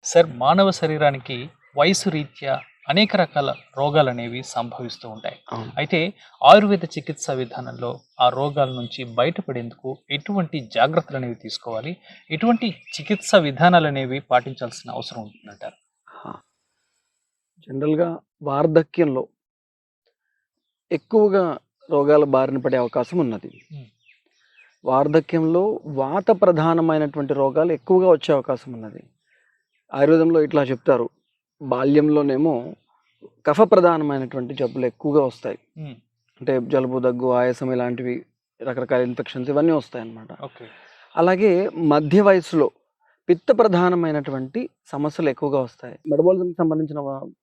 Sir మానవ శరీరానికి వయసు రీత్యా అనేక రకాల రోగాలనేవి సంభవిస్తూ ఉంటాయి. అవును. అయితే ఆయుర్వేద చికిత్సా విధానంలో ఆ రోగాల నుంచి బయటపడేందుకు ఎటువంటి జాగ్రత్తలనేవి తీసుకోవాలి? ఎటువంటి చికిత్సా విధానాలనేవి పాటించాల్సిన అవసరం ఉంటుందంటారు? ఆ! జనరల్‌గా వార్ధక్యంలో ఎక్కువగా రోగాల బారిన పడే అవకాశం ఉన్నది. హ్మ్. వార్ధక్యంలో వాత ప్రధానమైనటువంటి రోగాలు ఎక్కువగా వచ్చే అవకాశం ఉన్నది. ఆయుర్వేదంలో ఇట్లా చెప్తారు. బాల్యంలోనేమో కఫ ప్రధానమైనటువంటి జబ్బులు ఎక్కువగా వస్తాయి. హ్మ్. అంటే జలుబు, దగ్గు, ఆయాసం ఇలాంటివి రకరకాల ఇన్ఫెక్షన్స్ ఇవన్నీ వస్తాయన్నమాట. ఓకే. అలాగే మధ్య వయస్సులో పిత్త ప్రధానమైనటువంటి సమస్యలు ఎక్కువగా వస్తాయి. మెటబాలిజంకి సంబంధించిన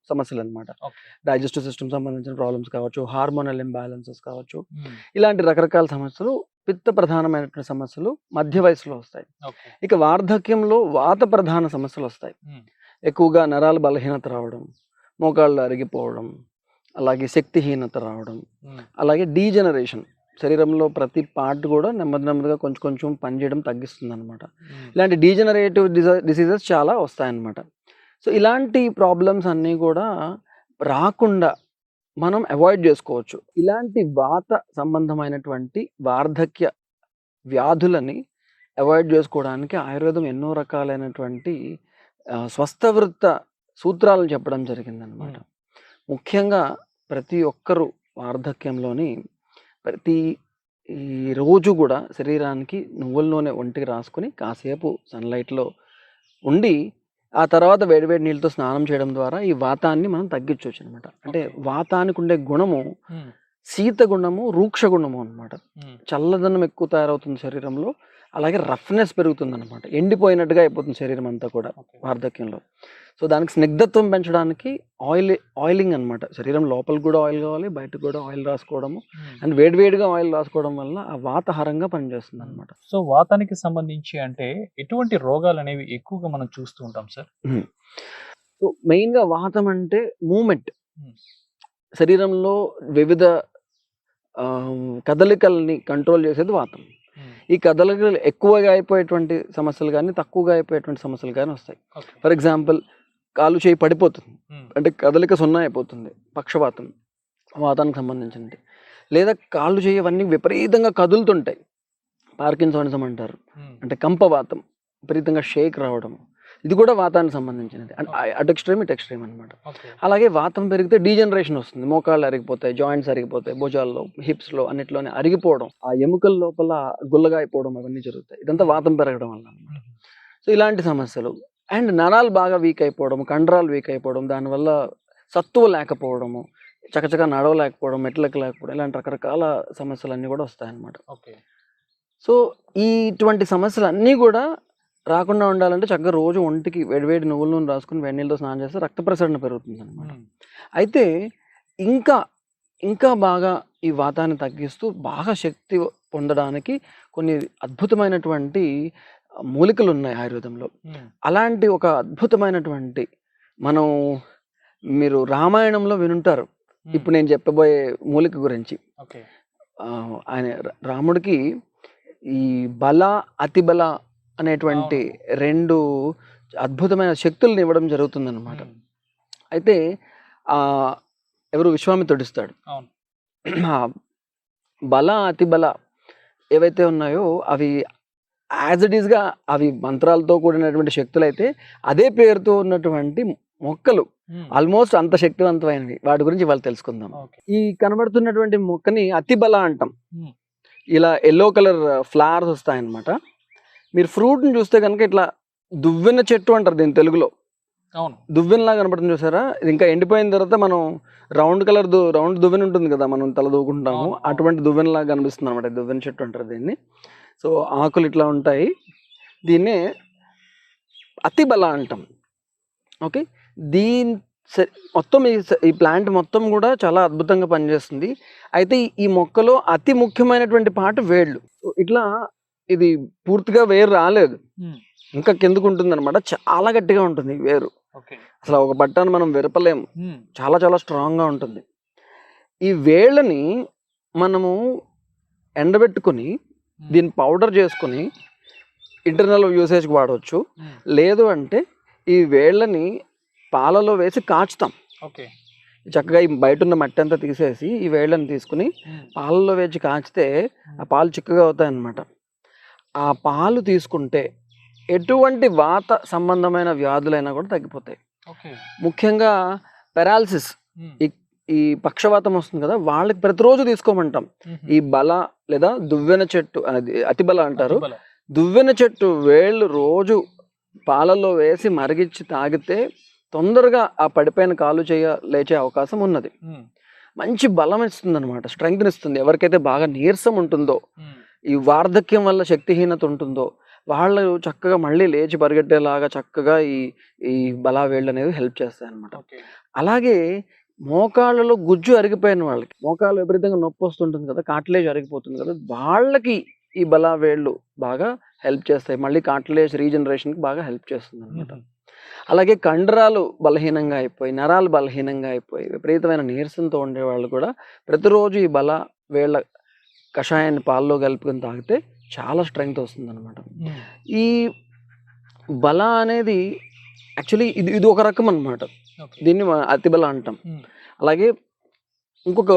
సమస్యలనమాట. ఓకే. డైజెస్టివ్ సిస్టమ్ సంబంధించిన ప్రాబ్లమ్స్ కావచ్చు, హార్మోనల్ ఇంబాలెన్సెస్ కావచ్చు. హ్మ్. ఇలాంటి రకరకాల సమస్యలు పిత్త ప్రధానమైనటువంటి సమస్యలు మధ్య వయసులో వస్తాయి. ఓకే. ఇక వార్ధక్యంలో వాత ప్రధాన సమస్యలొస్తాయి. హ్మ్. ఎక్కువగా నరాల బలహీనత రావడం, మోకాళ్ళు అరిగిపోవడం, అలాగే శక్తిహీనత రావడం, హ్మ్. అలాగే డీజనరేషన్ శరీరంలో ప్రతి పార్ట్ కూడా నెమ్మది నెమ్మదిగా కొంచెం కొంచెం పనిచేయడం తగ్గిస్తుందనమాట. హ్మ్. ఇలాంటి డీజనరేటివ్ డిసీజెస్ చాలా వస్తాయన్నమాట. సో, ఇలాంటి ప్రాబ్లమ్స్ అన్నీ కూడా రాకుండా మనం అవాయిడ్ జేసుకోవచ్చు. ఇలాంటి వాత సంబంధమైనటువంటి వార్ధక్య వ్యాధులని అవాయిడ్ జేసుకోవడానికి ఆయుర్వేదం ఎన్నో రకాలైనటువంటి స్వస్థవృత్త సూత్రాలను చెప్పడం జరిగిందనమాట. హ్మ్. ముఖ్యంగా ప్రతి ఒక్కరు వార్ధక్యంలోని ప్రతి ఈ రోజు గూడా శరీరానికి నువ్వుల నూనె ఒంటికి రాసుకొని కాసేపు సన్‌లైట్‌లో ఉండి, ఆ తర్వాత వేడి వేడి నీళ్ళతో స్నానం చేయడం ద్వారా ఈ వాతాన్ని మనం తగ్గించొచ్చనమాట. అంటే ఓకే. వాతానికుండే గుణము హ్మ్. శీత గుణము, రూక్ష గుణము అనమాట. హ్మ్. చల్లదనం ఎక్కువ తయారవుతుంది శరీరంలో. అలాగే రఫ్‌నెస్ పెరుగుతుందనమాట. ఎండిపోయినట్టుగా అయిపోతుంది శరీరం అంతా కూడా ఓకే. వార్ధక్యంలో. సో, దానికి స్నిగ్ధత్వం పెంచడానికి ఆయిలింగ్ అనమాట. శరీరం లోపలికి గూడా ఆయిల్ గావాలి, బయటకు గూడా ఆయిల్ రాసుకోవడము. హ్మ్. అండ్ వేడి వేడిగా ఆయిల్ రాసుకోవడం వల్ల ఆ వాతహరంగా హ్మ్. పనిచేస్తుందనమాట. సో, వాతానికి సంబంధించి అంటే ఎటువంటి రోగాలనేవి ఎక్కువగా మనం చూస్తూ ఉంటాం సార్? హ్మ్. సో, మెయిన్‌గా వాతం అంటే మూవ్‌మెంట్. హ్మ్. శరీరంలో వివిధ కదలికల్ని కంట్రోల్ చేసేది వాతం. హ్మ్. ఈ కదలికలు ఎక్కువగా అయిపోయేటువంటి సమస్యలు గానీ, తక్కువగా అయిపోయేటువంటి సమస్యలు గానీ వస్తాయి. ఓకే. ఫర్ ఎగ్జాంపుల్ కాలు, చేయి పడిపోతుంది. హ్మ్. అంటే కదలిక సున్నా అయిపోతుంది. పక్షవాతం, వాతానికి సంబంధించింది. లేదా కాళ్ళు, చెయ్యి అవన్నీ విపరీతంగా కదులుతుంటాయి. పార్కిన్సోనిజం అంటారు. హ్మ్. అంటే కంపవాతం. విపరీతంగా షేక్ రావడం. ఇది కూడా వాతానికి సంబంధించినది. ఓకే. అటు ఎక్స్‌ట్రీమ్, ఇటు ఎక్స్‌ట్రీమ్ అనమాట. ఓకే. అలాగే వాతం పెరిగితే డీజనరేషన్ వస్తుంది. మోకాళ్ళు అరిగిపోతాయి, జాయింట్స్ అరిగిపోతాయి, భుజాల్లో, హిప్స్‌లో అన్నిట్లోనే అరిగిపోవడం. ఆ ఎముకల లోపల గుల్లగా అయిపోవడం అవన్నీ జరుగుతాయి. ఇదంతా హ్మ్. వాతం పెరగడం వల్ల అనమాట. హుహు. సో, ఇలాంటి సమస్యలు. అండ్ నరాలు బాగా వీక్ అయిపోవడం, కండరాలు వీక్ అయిపోవడం, దానివల్ల సత్తువ లేకపోవడము, చకచకా నడవలేకపోవడం, మెట్లెక్కలేకపోవడం ఇలాంటి రకరకాల సమస్యలన్నీ కూడా వస్తాయన్నమాట. ఓకే. సో, ఇటువంటి సమస్యలన్నీ గూడా రాకుండా ఉండాలంటే చక్కగా రోజు ఒంటికి వేడి వేడి నువ్వుల నూనె రాసుకొని వేడి నీళ్ళతో స్నానం చేస్తే రక్త ప్రసరణ పెరుగుతుందనమాట. హ్మ్. అయితే ఇంకా, ఇంకా బాగా ఈ వాతాన్ని తగ్గిస్తూ బాగా శక్తి పొందడానికి కొన్ని అద్భుతమైనటువంటి మూలికలున్నాయి ఆయుర్వేదంలో. హ్మ్. అలాంటి ఒక అద్భుతమైనటువంటి మనం మీరు రామాయణంలో వినుంటారు. హ్మ్. ఇప్పుడు నేను చెప్పబోయే మూలిక గురించి. ఓకే. ఆయన రాముడికి ఈ బల, అతిబల అనేటువంటి అవును. 2 అద్భుతమైన శక్తుల్ని ఇవ్వడం జరుగుతుందనమాట. హ్మ్. అయితే ఆహ్, ఎవరు విశ్వామిత్రుడిస్తాడు. అవును. ఆ బల, అతిబల ఏవైతే ఉన్నాయో అవి యాజ్ ఇట్ ఈస్‌గా అవి మంత్రాలతో కూడినటువంటి శక్తులైతే, అదే పేరుతో ఉన్నటువంటి మొక్కలు హ్మ్. ఆల్మోస్ట్ అంత శక్తివంతమైనవి. వాటి గురించి ఇవాళ తెలుసుకుందాం. ఓకే. ఈ కనబడుతున్నటువంటి మొక్కని అతిబల అంటాం. హ్మ్. ఇలా యెల్లో కలర్ ఫ్లవర్స్ వస్తాయన్నమాట. మీరు ఫ్రూట్‌ని చూస్తే గనుక ఇట్లా దువ్వెన చెట్టు అంటారు దీన్ని తెలుగులో. అవును. దువ్వెనలాగా కనపడుతుంది చూసారా? ఇది ఇంకా ఎండిపోయిన తర్వాత మనం రౌండ్ దువ్వెన ఉంటుంది కదా! మనం తల దూకుంటాము. అవును. అవును. అటువంటి దువ్వెనలాగా కనిపిస్తుందన్నమాట. దువ్వెన చెట్టు అంటారు దీన్ని. సో, ఆకులు ఇట్లా ఉంటాయి. దీన్నే అతిబల అంటాం. ఓకే. దీన్ స మొత్తం ఈ ప్లాంట్ మొత్తం గూడా చాలా అద్భుతంగా పనిచేస్తుంది. అయితే ఈ మొక్కలో అతి ముఖ్యమైనటువంటి పార్ట్ వేళ్ళు. ఇట్లా ఇది పూర్తిగా వేరు రాలేదు. హ్మ్. ఇంకా కిందకుంటుందనమాట. చాలా గట్టిగా ఉంటుంది ఈ వేరు. ఓకే. అసల ఒక బట్టాన్ని మనం విరపలేము. హ్మ్. చాలా చాలా స్ట్రాంగ్‌గా ఉంటుంది. ఈ వేళ్ళని మనము ఎండబెట్టుకొని, హ్మ్. దీన్ని పౌడర్ చేసుకొని ఇంటర్నల్ యూసేజ్‌కి వాడొచ్చు. హ్మ్. లేదు అంటే ఈ వేళ్ళని పాలలో వేసి కాచుతాం. ఓకే. చక్కగా ఈ బయట ఉన్న మట్టి అంతా తీసేసి ఈ వేళ్ళని తీసుకుని పాలలో వేసి కాచితే ఆ పాలు చిక్కగా అవుతాయి అన్నమాట. ఆ పాలు తీసుకుంటే ఎటువంటి వాత సంబంధమైన వ్యాధులైనా కూడా తగ్గిపోతాయి. ఓకే. ముఖ్యంగా పెరాలసిస్, ఈ ఈ పక్షవాతం వస్తుంది కదా, వాళ్ళకి ప్రతిరోజు తీసుకోమంటాం. ఈ బల లేదా దువ్వెన చెట్టు అనేది అతిబల అంటారు. దువ్వెన చెట్టు వేళ్ళు రోజు పాలలో వేసి మరిగించి తాగితే తొందరగా ఆ పడిపోయిన కాలు లేచే అవకాశం ఉన్నది. మంచి బలం ఇస్తుంది అనమాట, స్ట్రెంగ్త్ ఇస్తుంది. ఎవరికైతే బాగా నీరసం ఉంటుందో, ఈ వార్ధక్యం వల్ల శక్తిహీనత ఉంటుందో వాళ్ళు చక్కగా మళ్ళీ లేచి పరిగెట్టేలాగా చక్కగా ఈ ఈ బలా వేళ్ళు అనేవి హెల్ప్ చేస్తాయి అనమాట. అలాగే మోకాళ్ళలో గుజ్జు అరిగిపోయిన వాళ్ళకి, మోకాలు విపరీతంగా నొప్పి వస్తుంటుంది కదా, కార్టిలేజ్ అరిగిపోతుంది కదా, వాళ్ళకి ఈ బలా వేళ్ళు బాగా హెల్ప్ చేస్తాయి. మళ్ళీ కార్టిలేజ్ రీజనరేషన్కి బాగా హెల్ప్ చేస్తుంది అనమాట. అలాగే కండరాలు బలహీనంగా అయిపోయి, నరాలు బలహీనంగా అయిపోయి విపరీతమైన నీరసంతో ఉండేవాళ్ళు కూడా ప్రతిరోజు ఈ బల వేళ్ళ కషాయాన్ని పాలలో కలుపుకొని తాగితే చాలా స్ట్రెంగ్త్ వస్తుంది అనమాట. ఈ బల అనేది యాక్చువల్లీ ఇది ఒక రకం అనమాట. దీన్ని అతిబల అంటాం. అలాగే ఇంకొక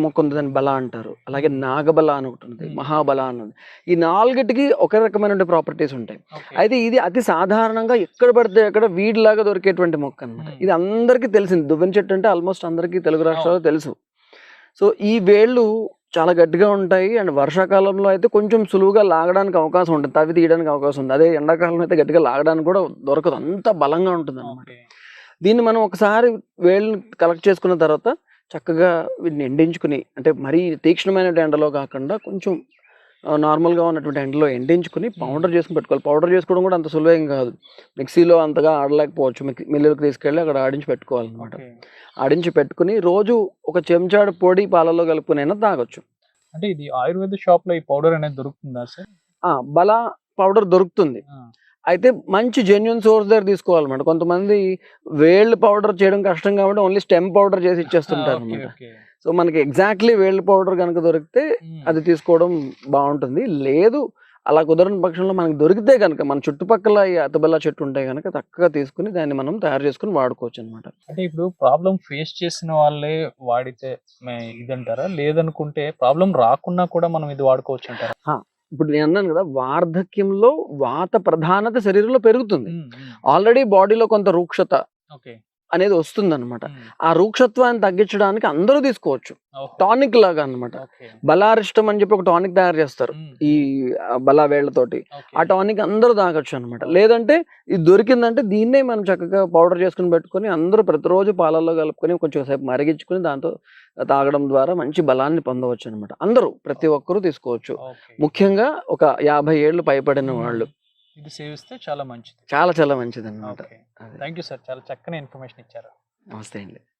మొక్క ఉంది, దాన్ని బల అంటారు. అలాగే నాగబల అని ఒకటి ఉంది, మహాబల అన్నది. ఈ నాలుగిటికి ఒక రకమైన ప్రాపర్టీస్ ఉంటాయి. అయితే ఇది అతి సాధారణంగా ఎక్కడ పడితే అక్కడ వీడిలాగా దొరికేటువంటి మొక్క అనమాట. ఇది అందరికీ తెలిసింది. దువ్వెన చెట్టు అంటే ఆల్మోస్ట్ అందరికీ తెలుగు రాష్ట్రాల్లో తెలుసు. సో ఈ వేళ్ళు చాలా గట్టిగా ఉంటాయి అండ్ వర్షాకాలంలో అయితే కొంచెం సులువుగా లాగడానికి అవకాశం ఉంటుంది, తవ్వి తీయడానికి అవకాశం ఉంది. అదే ఎండాకాలంలో అయితే గట్టిగా లాగడానికి కూడా దొరకదు, అంత బలంగా ఉంటుంది అనమాట. దీన్ని మనం ఒకసారి వేళ్ళని కలెక్ట్ చేసుకున్న తర్వాత చక్కగా వీటిని ఎండించుకుని, అంటే మరీ తీక్షణమైన ఎండలో కాకుండా కొంచెం నార్మల్గా ఉన్నటువంటి ఎండలో ఎండించుకుని పౌడర్ చేసుకుని పెట్టుకోవాలి. పౌడర్ చేసుకోవడం కూడా అంత సులువేం కాదు, మిక్సీలో అంతగా ఆడలేకపోవచ్చు. మిల్లులకు తీసుకెళ్ళి అక్కడ ఆడించి పెట్టుకోవాలన్నమాట. ఆడించి పెట్టుకుని రోజు ఒక చెంచాడు పొడి పాలలో కలుపుకుని అయినా తాగొచ్చు. అంటే ఇది ఆయుర్వేద షాప్ లో ఈ పౌడర్ అనేది దొరుకుతుందా సార్? బల పౌడర్ దొరుకుతుంది. అయితే మంచి జెన్యున్ సోర్స్ దగ్గర తీసుకోవాలన్నమాట. కొంతమంది వేళ్ళు పౌడర్ చేయడం కష్టం కాబట్టి ఓన్లీ స్టెమ్ పౌడర్ చేసి ఇచ్చేస్తుంటారు అనమాట. సో మనకి ఎగ్జాక్ట్లీ వేళ్ళు పౌడర్ కనుక దొరికితే అది తీసుకోవడం బాగుంటుంది. లేదు అలా కుదరని పక్షంలో మనకు దొరికితే కనుక మన చుట్టుపక్కల ఈ అతిబల చెట్టు ఉంటే కనుక చక్కగా తీసుకుని దాన్ని మనం తయారు చేసుకుని వాడుకోవచ్చు అనమాట. అంటే ఇప్పుడు ప్రాబ్లం ఫేస్ చేసిన వాళ్ళే వాడితే ఇదంటారా, లేదనుకుంటే ప్రాబ్లం రాకున్నా కూడా మనం ఇది వాడుకోవచ్చు అంటారా? ఇప్పుడు నేను అన్నాను కదా, వార్ధక్యంలో వాత ప్రధానత శరీరంలో పెరుగుతుంది. ఆల్రెడీ బాడీలో కొంత రూక్షత అనేది వస్తుంది అనమాట. ఆ రూక్షత్వాన్ని తగ్గించడానికి అందరూ తీసుకోవచ్చు, టానిక్ లాగా అనమాట. బలారిష్టం అని చెప్పి ఒక టానిక్ తయారు చేస్తారు ఈ బలా వేళ్లతోటి. ఆ టానిక్ అందరూ తాగొచ్చు అనమాట. లేదంటే ఇది దొరికిందంటే దీన్నే మనం చక్కగా పౌడర్ చేసుకుని పెట్టుకుని అందరూ ప్రతిరోజు పాలల్లో కలుపుకొని కొంచెం సేపు మరిగించుకుని దాంతో తాగడం ద్వారా మంచి బలాన్ని పొందవచ్చు అనమాట. అందరూ ప్రతి ఒక్కరూ తీసుకోవచ్చు. ముఖ్యంగా ఒక 50 ఏళ్ళు పైబడిన వాళ్ళు ఇది సేవిస్తే చాలా మంచిది. చాలా చాలా మంచిది అన్నమాట. థ్యాంక్ యూ సార్, చాలా చక్కని ఇన్ఫర్మేషన్ ఇచ్చారు. నమస్తే అండి.